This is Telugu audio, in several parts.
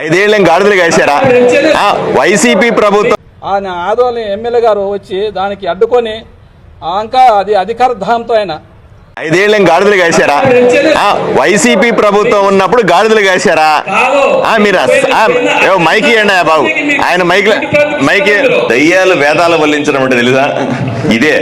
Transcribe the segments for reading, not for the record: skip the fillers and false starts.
ఐదేళ్ళం గాడిదలు కాశారా వైసీపీ ప్రభుత్వం? ఆయన ఆదోని ఎమ్మెల్యే గారు వచ్చి దానికి అడ్డుకొని ఇంకా అది అధికార ధామంతో ఆయన ఐదేళ్ళం గాడిదలు కాశారా? వైసీపీ ప్రభుత్వం ఉన్నప్పుడు గాడిదలు కాశారా? మీరు మైకి అండి బాబు, ఆయన మైకి దయ్యాలు వేదాలు వల్లించడం అంటే తెలుసా? ఇదే.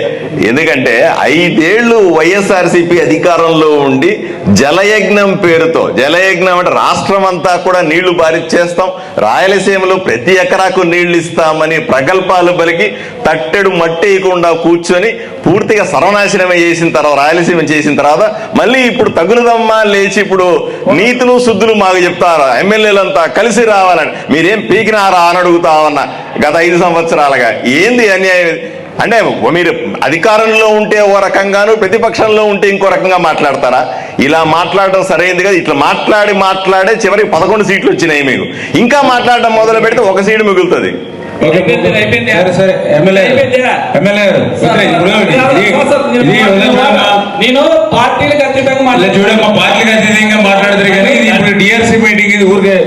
ఎందుకంటే 5 ఏళ్లు వైఎస్ఆర్సీపీ అధికారంలో ఉండి జలయజ్ఞం పేరుతో, జలయజ్ఞం అంటే రాష్ట్రం అంతా కూడా నీళ్లు పారిచ్చేస్తాం, రాయలసీమలో ప్రతి ఎకరాకు నీళ్లు ఇస్తామని ప్రగల్భాలు పలికి తట్టెడు మట్టేయకుండా కూర్చొని పూర్తిగా సర్వనాశనమే చేసిన తర్వాత, రాయలసీమ చేసిన తర్వాత మళ్ళీ ఇప్పుడు తగులుదమ్మా లేచి ఇప్పుడు నీతులు శుద్ధులు మాకు చెప్తారు, ఎమ్మెల్యేలంతా కలిసి రావాలని. మీరేం పీకినారా అని అడుగుతామన్నా గత 5 సంవత్సరాలుగా. ఏంది అన్యాయం అంటే? మీరు అధికారంలో ఉంటే ఓ రకంగాను, ప్రతిపక్షంలో ఉంటే ఇంకో రకంగా మాట్లాడతారా? ఇలా మాట్లాడడం సరైనది కదా. ఇట్లా మాట్లాడే చివరికి 11 సీట్లు వచ్చినాయి మీకు. ఇంకా మాట్లాడడం మొదలు పెడితే 1 సీటు మిగులుతుంది. నేను పార్టీలకు అతీతంగా మాట్లాడతారు కానీ ఇప్పుడు డిఆర్సీ మీటింగ్ ఇది ఊరికే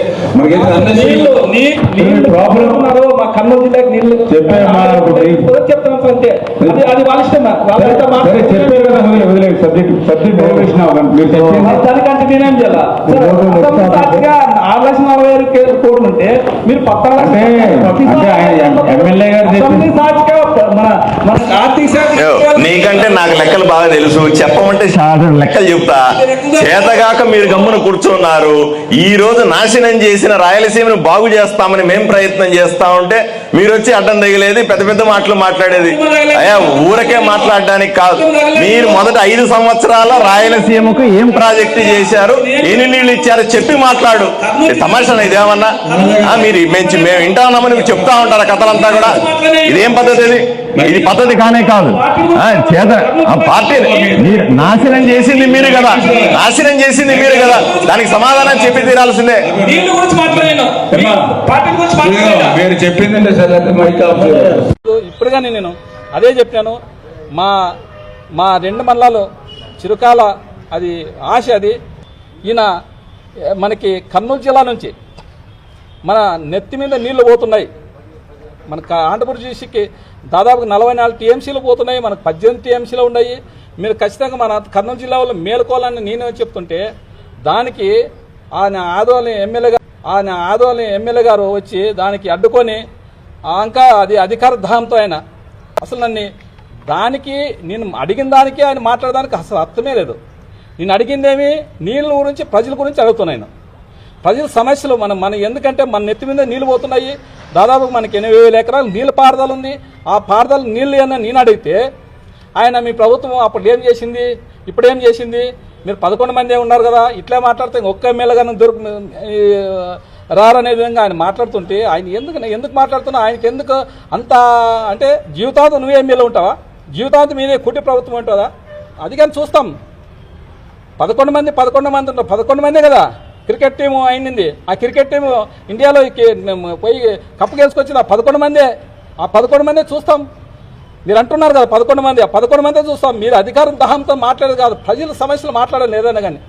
మా కర్నూలు జిల్లాకి నీళ్ళు చెప్తాం అంతే. అది వాళ్ళ ఇష్టం. దానికంటే నేనేం చేయాలి? 6,40,000 కోట్లు ఉంటే మీరు ఎమ్మెల్యే గారు నీకంటే నాకు లెక్కలు బాగా తెలుసు, చెప్పమంటే లెక్కలు చెప్తా. చేతగాక మీరు గమ్మున కూర్చున్నారు. ఈ రోజు నాశనం చేసిన రాయలసీమను బాగు చేస్తామని మేం ప్రయత్నం చేస్తా ఉంటే మీరు వచ్చి అడ్డం తగిలేది, పెద్ద పెద్ద మాటలు మాట్లాడేది. అయ్యా, ఊరకే మాట్లాడడానికి కాదు. మీరు మొదట 5 సంవత్సరాల రాయలసీమకు ఏం ప్రాజెక్టు చేశారు, ఎన్ని నీళ్ళు ఇచ్చారో చెప్పి మాట్లాడు. తమాషా ఇదేమన్నా? మేము వింటా ఉన్నామని చెప్తా ఉంటారు కథలంతా కూడా. ఇదేం పద్ధతి? ఇది పద్ధతి కానే కాదు. పార్టీ నాశనం చేసింది మీరు కదా, నాశనం చేసింది మీరు కదా, దానికి సమాధానం చెప్పి తీరాల్సిందే. ఇప్పుడు కానీ నేను అదే చెప్పాను. మా 2 మండలాలు చిరుకాల అది ఆశ. అది ఈయన మనకి కర్నూలు జిల్లా నుంచి మన నెత్తి మీద నీళ్లు పోతున్నాయి. మనకు ఆంధ్రప్రదేశ్ డిస్టిక్కి దాదాపు 44 టీఎంసీలు పోతున్నాయి, మనకు 18 టీఎంసీలు ఉన్నాయి. మీరు ఖచ్చితంగా మన కర్నూలు జిల్లాలో మేలుకోవాలని నేనే చెప్తుంటే దానికి ఆయన ఆదోని ఎమ్మెల్యే గారు వచ్చి దానికి అడ్డుకొని ఇంకా అది అధికార ధామంతో ఆయన అసలు దానికి నేను అడిగిన దానికి ఆయన మాట్లాడడానికి అసలు అర్థమే లేదు. నేను అడిగిందేమి నీళ్ళ గురించి, ప్రజల గురించి అడుగుతున్నాను. ప్రజల సమస్యలు మన ఎందుకంటే మన నెత్తి మీద నీళ్ళు పోతున్నాయి. దాదాపు మనకి 80,000 ఎకరాలు నీళ్ళ పారుదల ఉంది. ఆ పారుదల నీళ్ళు అన్న నేను అడిగితే ఆయన మీ ప్రభుత్వం అప్పుడు ఏం చేసింది, ఇప్పుడు ఏం చేసింది, మీరు 11 మందే ఉన్నారు కదా, ఇట్లా మాట్లాడితే ఒక్క ఎమ్మెల్యేగానే రారనే విధంగా ఆయన మాట్లాడుతుంటే ఆయన ఎందుకు మాట్లాడుతున్నా? ఆయనకి ఎందుకు అంత అంటే జీవితాంతం నువ్వే ఎమ్మెల్యే ఉంటావా? జీవితాంతం మీదే కుటి ప్రభుత్వం ఉంటుందా? అది కానీ చూస్తాం. 11 మంది ఉన్నారు. 11 మందే కదా క్రికెట్ టీము అయింది. ఆ క్రికెట్ టీము ఇండియాలో పోయి కప్పు గెలుచుకొచ్చింది ఆ 11 మందే. ఆ 11 మందే చూస్తాం. మీరు అంటున్నారు కదా 11 మంది, ఆ 11 మందే చూస్తాం. మీరు అధికారం దహంతో మాట్లాడేది కాదు, ప్రజల సమస్యలు మాట్లాడాలి. ఏదైనా కానీ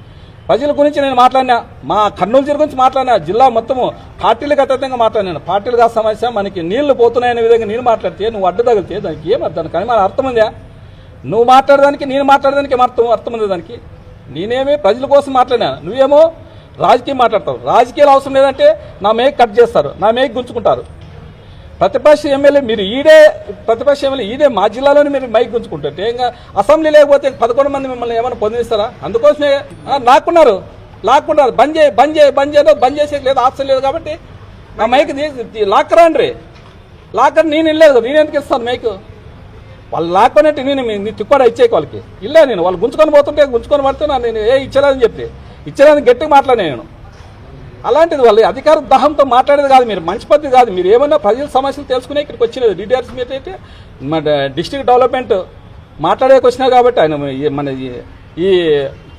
ప్రజల గురించి నేను మాట్లాడినా, మా కర్నూలు జిల్లా గురించి మాట్లాడినా, జిల్లా మొత్తము పార్టీలకు అతీతంగా మాట్లాడినాను. పార్టీలుగా సమస్య మనకి నీళ్లు పోతున్నాయనే విధంగా నేను మాట్లాడితే నువ్వు అడ్డు తగిలితే దానికి ఏం అర్థం? కానీ మన అర్థం ఉందా? నువ్వు మాట్లాడడానికి నేను మాట్లాడడానికి అర్థం ఉంది దానికి. నేనేమి ప్రజల కోసం మాట్లాడినా, నువ్వేమో రాజకీయం మాట్లాడతావు. రాజకీయాలు అవసరం లేదంటే నా మేక్ కట్ చేస్తారు, నా మేక్ గుంజుకుంటారు. ప్రతిపక్ష ఎమ్మెల్యే మీరు ఈడే మా జిల్లాలోనే మీరు మైక్ గుంజుకుంటుంటే ఇంకా అసెంబ్లీ లేకపోతే 11 మంది మిమ్మల్ని ఏమైనా పొందిస్తారా? అందుకోసమే లాక్కున్నారు. బంద్ చేసే లేదు, ఆప్షన్ లేదు కాబట్టి నా మైక్ లాక్కరాండ్రి. లాక్కని నేను వెళ్ళలేదు, నేను ఎందుకు ఇస్తాను మైక్? వాళ్ళు లాక్కునేట్టు నేను తిక్కుడా ఇచ్చేకి వాళ్ళకి ఇల్లే. నేను వాళ్ళు గుంజుకొని పడుతున్నా నేను ఇచ్చేలేదని చెప్పి ఇచ్చేదని గట్టిగా మాట్లాడాను నేను. అలాంటిది వాళ్ళు అధికార దహంతో మాట్లాడేది కాదు. మీరు మంచి పద్ధతి కాదు. మీరు ఏమన్నా ప్రజల సమస్యలు తెలుసుకునే ఇక్కడికి వచ్చినది. డిడిఆర్సీ మీద అయితే మన డిస్ట్రిక్ట్ డెవలప్మెంట్ మాట్లాడేకి వచ్చినా కాబట్టి ఆయన మన ఈ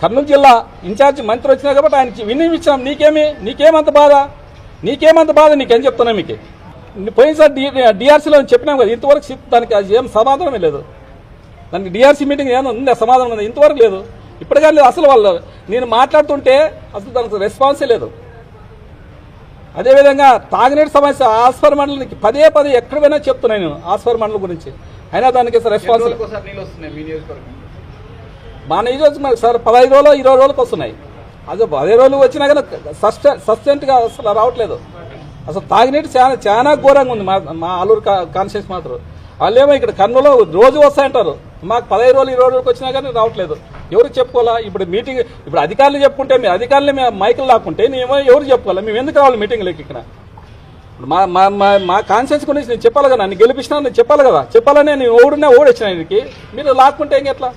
కర్నూలు జిల్లా ఇన్ఛార్జి మంత్రి వచ్చినా కాబట్టి ఆయనకి వినిపించాం. నీకేమంత బాధ నీకేం చెప్తున్నా మీకు? పోయినసారి డిఆర్సీలో చెప్పినాం కదా, ఇంతవరకు దానికి ఏం సమాధానమే లేదు. దానికి డిఆర్సీ మీటింగ్ ఏమైనా ఉందా సమాధానం ఉంది? ఇంతవరకు లేదు. ఇప్పుడు కానీ అసలు వాళ్ళు నేను మాట్లాడుతుంటే అసలు దానికి రెస్పాన్సే లేదు. అదేవిధంగా తాగునీటి సమస్య ఆస్ఫర్ మండలికి పదే ఎక్కడ పోయినా చెప్తున్నాను నేను ఆస్ఫర్ మండలం గురించి, అయినా దానికి రెస్పాన్స్ మా నియోజకవర్గం సార్ 15 రోజులు 20 రోజులకు వస్తున్నాయి. అదే 15 రోజులు వచ్చినా కానీ సస్టెంట్గా అసలు రావట్లేదు. అసలు తాగునీటి చాలా ఘోరంగా ఉంది మా ఆలూరు కాన్స్టిట్యూన్సీ మాత్రం. వాళ్ళేమో ఇక్కడ కర్నూలు రోజు వస్తాయంటారు, మాకు 15 రోజులు 20 రోజులకు వచ్చినా కానీ రావట్లేదు. ఎవరు చెప్పుకోవాలా? ఇప్పుడు మీటింగ్ ఇప్పుడు అధికారులు చెప్పుకుంటే మీ అధికారులు మేము మైకులు లాక్కుంటే నేమో ఎవరు చెప్పుకోవాలా? మేము ఎందుకు రావాలి మీటింగ్లకి? ఇక్కడ మా కాన్స్టిట్యూన్సీ గురించి నేను చెప్పాలి కదా, నన్ను గెలిపించినా నేను చెప్పాలి కదా, చెప్పాలనే నేను ఓడినా ఓడొచ్చిన ఆయనకి మీరు లాక్కుంటే ఇంకెట్లా?